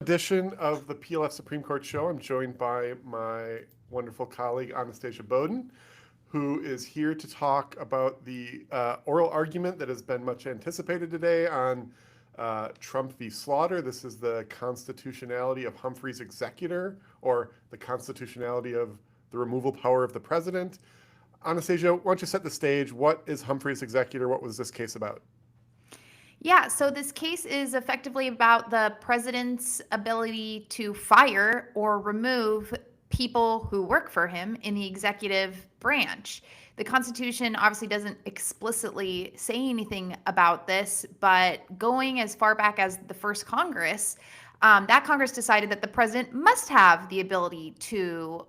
Edition of the PLF Supreme Court Show. I'm joined by my wonderful colleague, Anastasia Boden, who is here to talk about the oral argument that has been much anticipated today on Trump v. Slaughter. This is the constitutionality of Humphrey's executor, or the constitutionality of the removal power of the president. Anastasia, why don't you set the stage? What is Humphrey's executor? What was this case about? Yeah, so this case is effectively about the president's ability to fire or remove people who work for him in the executive branch. The Constitution obviously doesn't explicitly say anything about this, but going as far back as the first Congress, that Congress decided that the president must have the ability to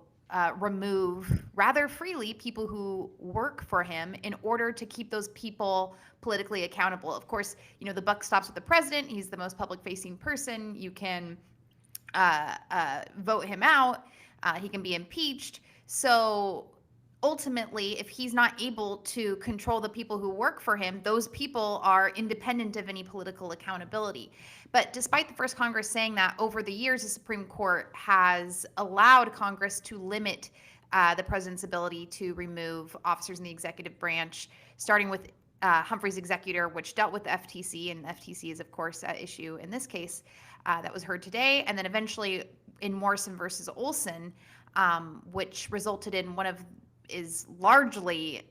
remove rather freely people who work for him in order to keep those people politically accountable. Of course, the buck stops with the president. He's the most public facing person. You can vote him out. He can be impeached. So ultimately, if he's not able to control the people who work for him, those people are independent of any political accountability. But despite the first Congress saying that, over the years, the Supreme Court has allowed Congress to limit the president's ability to remove officers in the executive branch, starting with Humphrey's executor, which dealt with the FTC, and the FTC is, of course, at issue in this case that was heard today, and then eventually in Morrison versus Olson, which resulted in one of is largely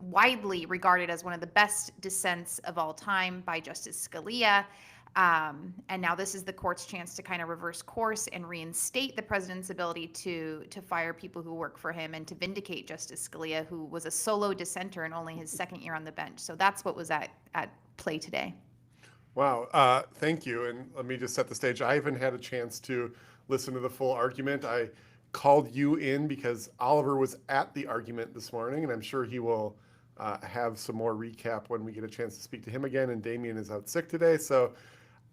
widely regarded as one of the best dissents of all time by Justice Scalia. And now this is the court's chance to kind of reverse course and reinstate the president's ability to fire people who work for him and to vindicate Justice Scalia, who was a solo dissenter in only his second year on the bench. So that's what was at play today. Wow, thank you. And let me just set the stage. I haven't had a chance to listen to the full argument. I called you in because Oliver was at the argument this morning, and I'm sure he will have some more recap when we get a chance to speak to him again. And Damien is out sick today, so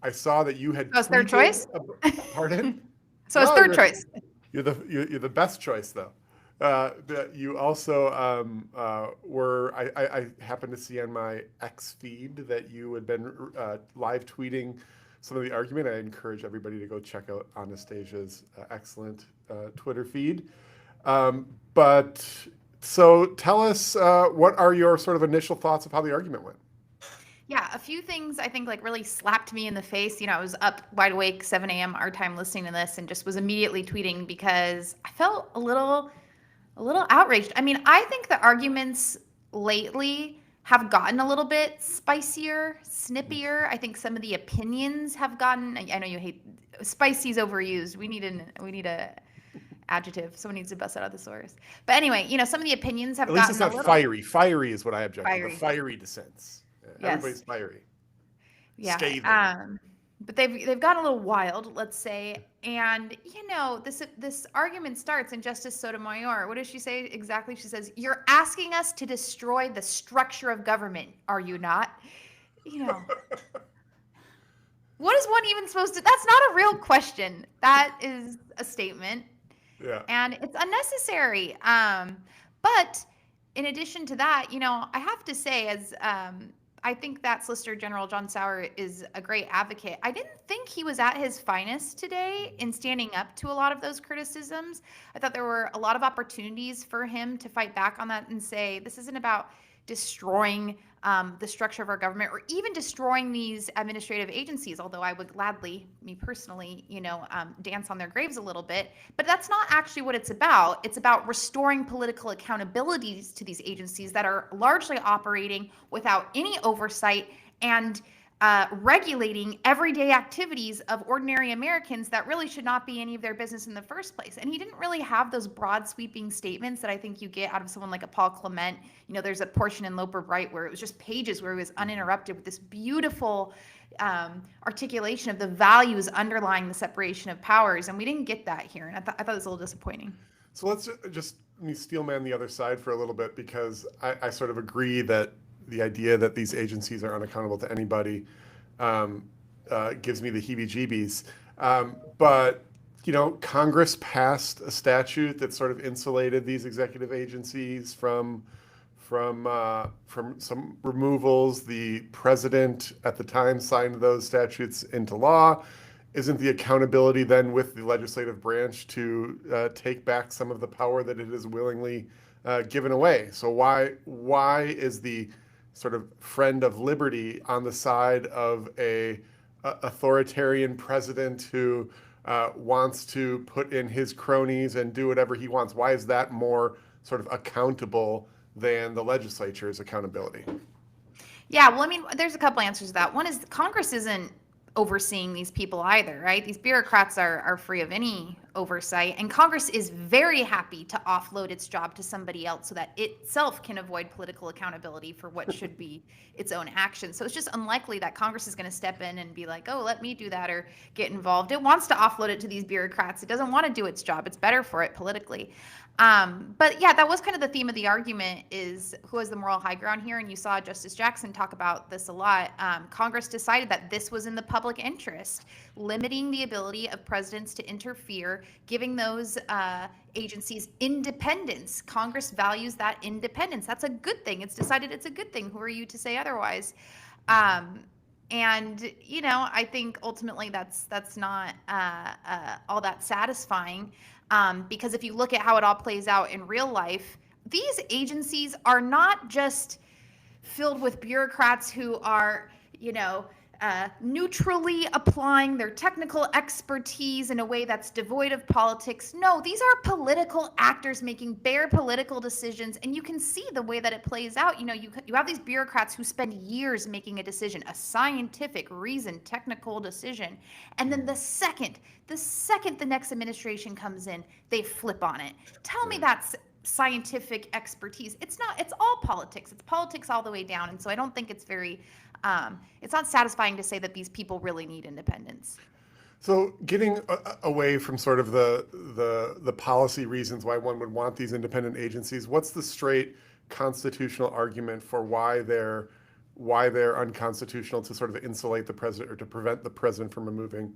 I saw that you had. So it's third choice. Pardon? So it's third choice. You're the best choice, though. You also were. I happened to see on my X feed that you had been live tweeting some of the argument. I encourage everybody to go check out Anastasia's excellent Twitter feed. But so tell us, what are your sort of initial thoughts of how the argument went? Yeah, a few things I think really slapped me in the face. I was up wide awake, 7 a.m. our time, listening to this, and just was immediately tweeting because I felt a little outraged. I mean, I think the arguments lately have gotten a little bit spicier, snippier. I think some of the opinions have gotten. I know you hate spicy's overused. We need a adjective. Someone needs to bust that out of the source. But anyway, some of the opinions have At least gotten it's not a little fiery. Fiery is what I object to. fiery. The fiery dissents. Yes. Everybody's fiery. Yeah. Scathing. But they've gotten a little wild, let's say. And this argument starts, and Justice Sotomayor, what does she say exactly? She says, "You're asking us to destroy the structure of government, are you not?" What is one even supposed to? That's not a real question. That is a statement. Yeah. And it's unnecessary. But in addition to that, I have to say, as I think that Solicitor General John Sauer is a great advocate. I didn't think he was at his finest today in standing up to a lot of those criticisms. I thought there were a lot of opportunities for him to fight back on that and say, this isn't about destroying the structure of our government or even destroying these administrative agencies, although I would gladly, me personally, dance on their graves a little bit. But that's not actually what it's about. It's about restoring political accountabilities to these agencies that are largely operating without any oversight and regulating everyday activities of ordinary Americans that really should not be any of their business in the first place. And he didn't really have those broad sweeping statements that I think you get out of someone like a Paul Clement. There's a portion in Loper Bright where it was just pages where he was uninterrupted with this beautiful articulation of the values underlying the separation of powers. And we didn't get that here. And I thought it was a little disappointing. So let's just steelman the other side for a little bit, because I sort of agree that the idea that these agencies are unaccountable to anybody gives me the heebie-jeebies. But Congress passed a statute that sort of insulated these executive agencies from some removals. The president at the time signed those statutes into law. isn't the accountability then with the legislative branch to take back some of the power that it has willingly given away? So why is the sort of friend of liberty on the side of a authoritarian president who wants to put in his cronies and do whatever he wants? Why is that more sort of accountable than the legislature's accountability? Yeah, well, I mean, there's a couple answers to that. One is Congress isn't overseeing these people either, right? These bureaucrats are free of any oversight, and Congress is very happy to offload its job to somebody else so that itself can avoid political accountability for what should be its own actions. So it's just unlikely that Congress is going to step in and be like, oh, let me do that or get involved. It wants to offload it to these bureaucrats. It doesn't want to do its job. It's better for it politically. But yeah, that was kind of the theme of the argument, is who has the moral high ground here. And you saw Justice Jackson talk about this a lot. Congress decided that this was in the public interest, limiting the ability of presidents to interfere, giving those agencies independence. Congress values that independence. That's a good thing. It's decided it's a good thing. Who are you to say otherwise? And I think ultimately that's not all that satisfying. Because if you look at how it all plays out in real life, these agencies are not just filled with bureaucrats who are, neutrally applying their technical expertise in a way that's devoid of politics. No, these are political actors making bare political decisions, and you can see the way that it plays out. You have these bureaucrats who spend years making a decision, a scientific, reasoned, technical decision, and then the second the next administration comes in, they flip on it. Tell me that's scientific expertise. It's not. It's all politics. It's politics all the way down. And so I don't think it's very it's not satisfying to say that these people really need independence. So getting away from sort of the policy reasons why one would want these independent agencies, what's the straight constitutional argument for why they're unconstitutional to sort of insulate the president or to prevent the president from removing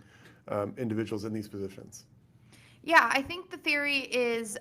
individuals in these positions? Yeah, I think the theory is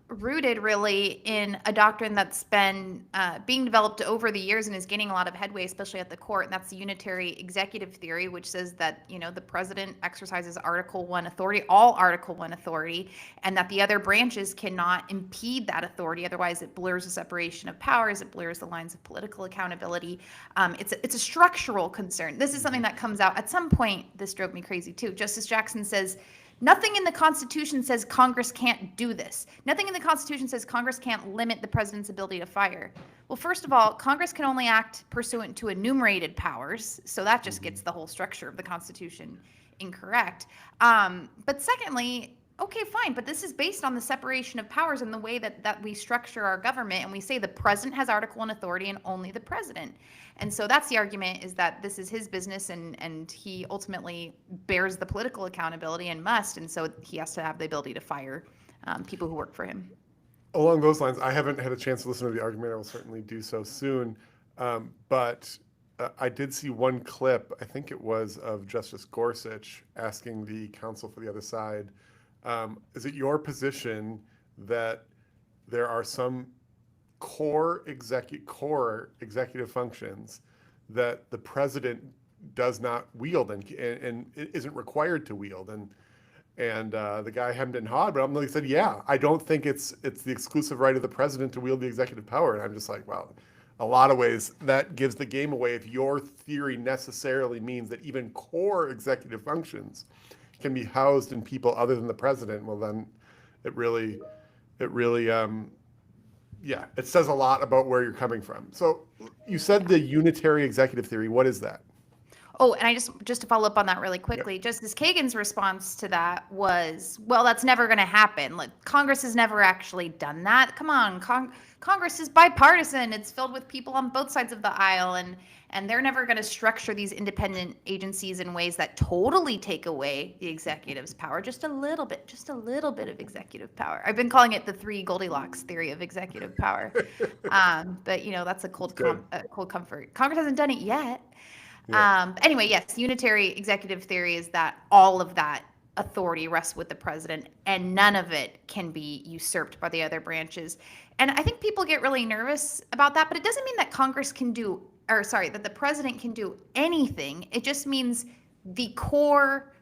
rooted really in a doctrine that's been being developed over the years and is gaining a lot of headway, especially at the court. And that's the unitary executive theory, which says that, the president exercises Article 1 authority, all Article 1 authority, and that the other branches cannot impede that authority. Otherwise, it blurs the separation of powers. It blurs the lines of political accountability. It's a structural concern. This is something that comes out at some point. This drove me crazy, too. Justice Jackson says, nothing in the Constitution says Congress can't do this. Nothing in the Constitution says Congress can't limit the president's ability to fire. Well, first of all, Congress can only act pursuant to enumerated powers, so that just gets the whole structure of the Constitution incorrect. But secondly, okay, fine, but this is based on the separation of powers and the way that we structure our government, and we say the president has Article 1 authority and only the president. And so that's the argument, is that this is his business and he ultimately bears the political accountability and must, and so he has to have the ability to fire people who work for him. Along those lines, I haven't had a chance to listen to the argument. I will certainly do so soon. But I did see one clip, I think it was of Justice Gorsuch asking the counsel for the other side, is it your position that there are some core executive functions that the president does not wield and isn't required to wield? And the guy hemmed and hawed, but ultimately said, yeah, I don't think it's the exclusive right of the president to wield the executive power. And I'm just like, well, a lot of ways that gives the game away. If your theory necessarily means that even core executive functions can be housed in people other than the president, well, then it really it says a lot about where you're coming from. So you said the unitary executive theory. What is that? Oh, and I just to follow up on that really quickly, Justice Kagan's response to that was, well, that's never going to happen. Like, Congress has never actually done that. Come on, Congress is bipartisan. It's filled with people on both sides of the aisle, and they're never going to structure these independent agencies in ways that totally take away the executive's power. Just a little bit of executive power. I've been calling it the three Goldilocks theory of executive power. But that's a cold comfort. Congress hasn't done it yet. Yeah. Anyway, yes, unitary executive theory is that all of that authority rests with the president and none of it can be usurped by the other branches. And I think people get really nervous about that, but it doesn't mean that that the president can do anything. It just means the core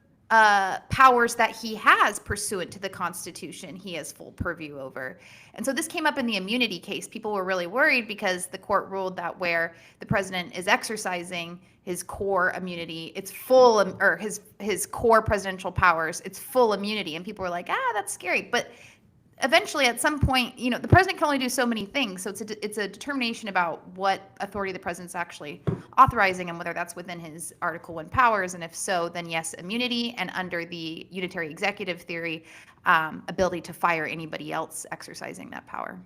powers that he has pursuant to the Constitution, he has full purview over. And so this came up in the immunity case. People were really worried because the court ruled that where the president is exercising his core immunity, it's full, or his core presidential powers, it's full immunity. And people were like, that's scary. But eventually, at some point, the president can only do so many things. So it's a determination about what authority the president's actually authorizing and whether that's within his Article 1 powers. And if so, then yes, immunity. And under the unitary executive theory, ability to fire anybody else exercising that power.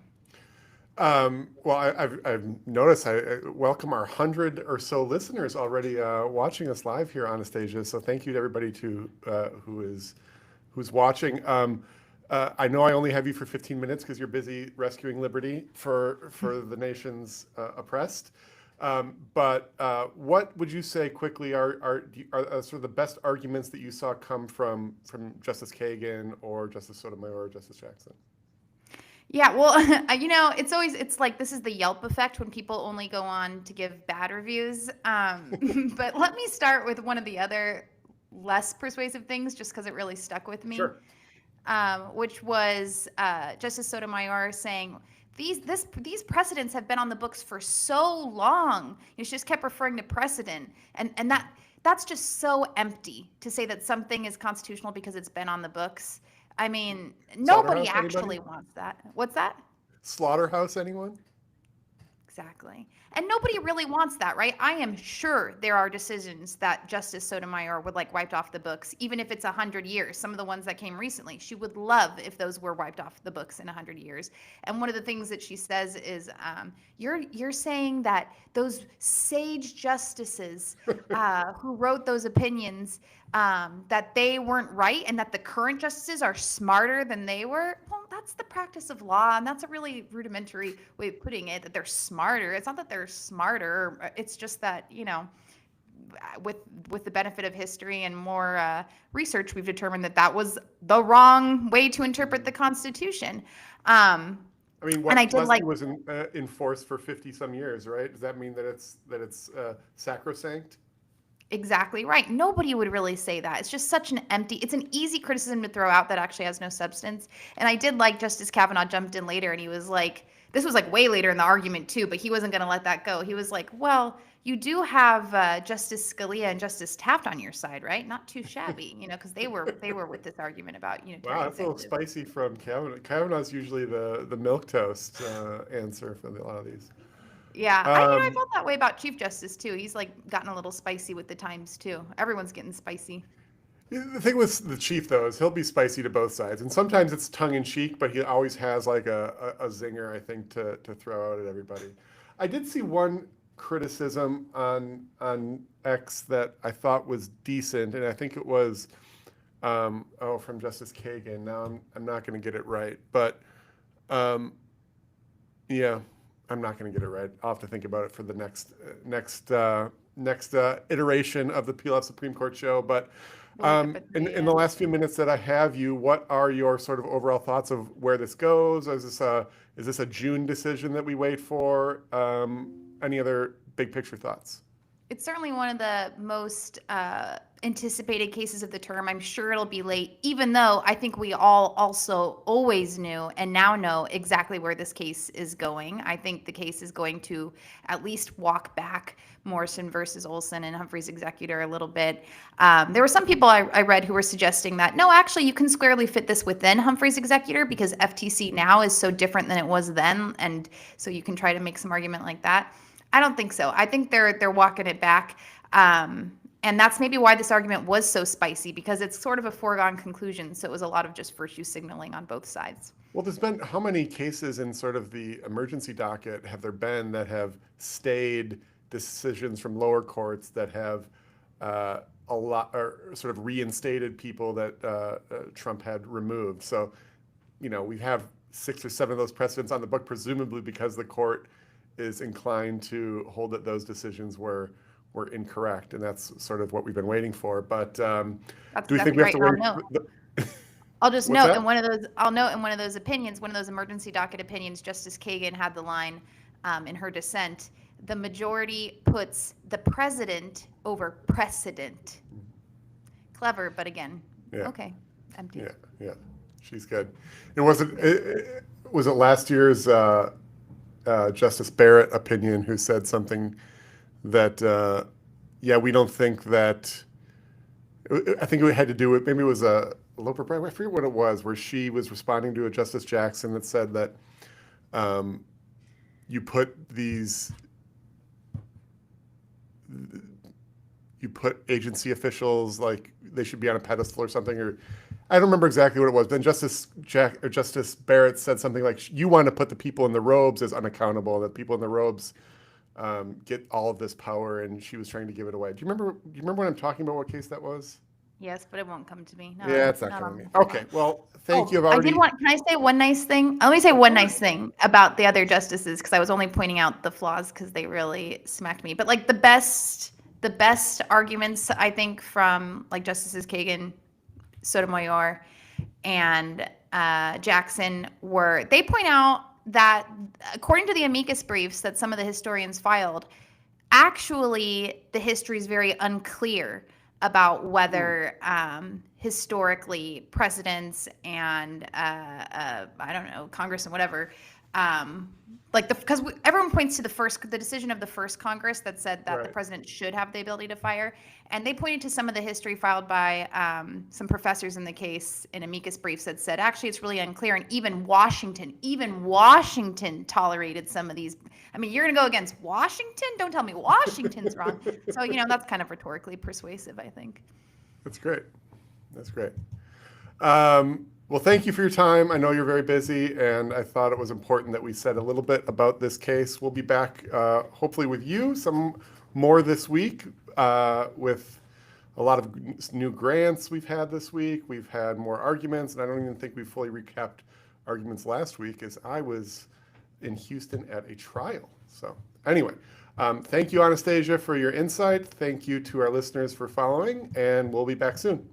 Well, I've noticed. I welcome our 100 or so listeners already watching us live here, Anastasia. So thank you to everybody who's watching. I know I only have you for 15 minutes because you're busy rescuing liberty for the nation's oppressed. But what would you say quickly are sort of the best arguments that you saw come from Justice Kagan or Justice Sotomayor or Justice Jackson? Yeah, well, it's like this is the Yelp effect when people only go on to give bad reviews. But let me start with one of the other less persuasive things, just because it really stuck with me. Sure. Which was Justice Sotomayor saying these precedents have been on the books for so long. She just kept referring to precedent, and that's just so empty to say that something is constitutional because it's been on the books. I mean, nobody actually wants that. What's that? Slaughterhouse, anyone? Exactly. And nobody really wants that, right? I am sure there are decisions that Justice Sotomayor would like wiped off the books, even if it's 100 years. Some of the ones that came recently, she would love if those were wiped off the books in 100 years. And one of the things that she says is, you're saying that those sage justices who wrote those opinions, that they weren't right and that the current justices are smarter than they were. Well, that's the practice of law, and that's a really rudimentary way of putting it, that they're smarter. It's not that they're smarter. It's just that, with the benefit of history and more research, we've determined that was the wrong way to interpret the Constitution. I mean, Leslie was in force for 50 some years, right? Does that mean that it's sacrosanct? Exactly right. Nobody would really say that. It's just such it's an easy criticism to throw out that actually has no substance. And I did like Justice Kavanaugh jumped in later and he was like, this was like way later in the argument too, but he wasn't going to let that go. He was like, well, you do have Justice Scalia and Justice Taft on your side, right? Not too shabby, because they were with this argument about unitary. Wow, that's a little spicy from Kavanaugh. Kavanaugh's usually the milquetoast answer for a lot of these. Yeah, I felt that way about Chief Justice too. He's like gotten a little spicy with the times too. Everyone's getting spicy. The thing with the chief though is he'll be spicy to both sides, and sometimes it's tongue in cheek, but he always has like a zinger, I think, to throw out at everybody. I did see one criticism on X that I thought was decent, and I think it was from Justice Kagan. Now I'm not going to get it right, but yeah. I'm not going to get it right. I'll have to think about it for the next iteration of the PLF Supreme Court show. But in the last few minutes that I have you, what are your sort of overall thoughts of where this goes? Is this a June decision that we wait for? Any other big picture thoughts? It's certainly one of the most anticipated cases of the term. I'm sure it'll be late, even though I think we all also always knew and now know exactly where this case is going. I think the case is going to at least walk back Morrison versus Olson and Humphrey's Executor a little bit. There were some people I read who were suggesting that, no, actually, you can squarely fit this within Humphrey's Executor because FTC now is so different than it was then. And so you can try to make some argument like that. I don't think so. I think they're walking it back. And that's maybe why this argument was so spicy, because it's sort of a foregone conclusion. So it was a lot of just virtue signaling on both sides. Well, there's been how many cases in sort of the emergency docket have there been that have stayed decisions from lower courts that have a lot or sort of reinstated people that Trump had removed? So, we have 6 or 7 of those precedents on the book, presumably because the court is inclined to hold that those decisions were incorrect, and that's sort of what we've been waiting for. But do we think we have to wait? I'll just note in one of those opinions, one of those emergency docket opinions, Justice Kagan had the line in her dissent: the majority puts the president over precedent. Clever, but again, Yeah. okay, empty. Yeah. She's good. And was it last year's Justice Barrett opinion who said something that, yeah, we don't think that, I think it had to do with, maybe it was a Loper Bright, I forget what it was, where she was responding to a Justice Jackson that said that you put agency officials, like they should be on a pedestal or something, or I don't remember exactly what it was. Then Justice Barrett said something like, "You want to put the people in the robes as unaccountable. That people in the robes get all of this power," and she was trying to give it away. Do you remember? Do you remember when I'm talking about what case that was? Yes, but it won't come to me. Yeah, it's not coming to me. Okay, well, thank you. I've I already. did want. Can I say one nice thing? Let me say one nice thing about the other justices because I was only pointing out the flaws because they really smacked me. But like the best arguments I think from like Justices Kagan, Sotomayor, and Jackson they point out that according to the amicus briefs that some of the historians filed, actually the history is very unclear about whether historically presidents and I don't know, Congress and whatever, because everyone points to the decision of the first Congress that said that the president should have the ability to fire, and they pointed to some of the history filed by some professors in the case in amicus briefs that said actually it's really unclear, and even Washington tolerated some of these. I mean, you're going to go against Washington? Don't tell me Washington's wrong. So that's kind of rhetorically persuasive, I think. That's great. Well, thank you for your time. I know you're very busy, and I thought it was important that we said a little bit about this case. We'll be back hopefully with you some more this week with a lot of new grants we've had this week. We've had more arguments, and I don't even think we fully recapped arguments last week as I was in Houston at a trial. So anyway, thank you, Anastasia, for your insight. Thank you to our listeners for following, and we'll be back soon.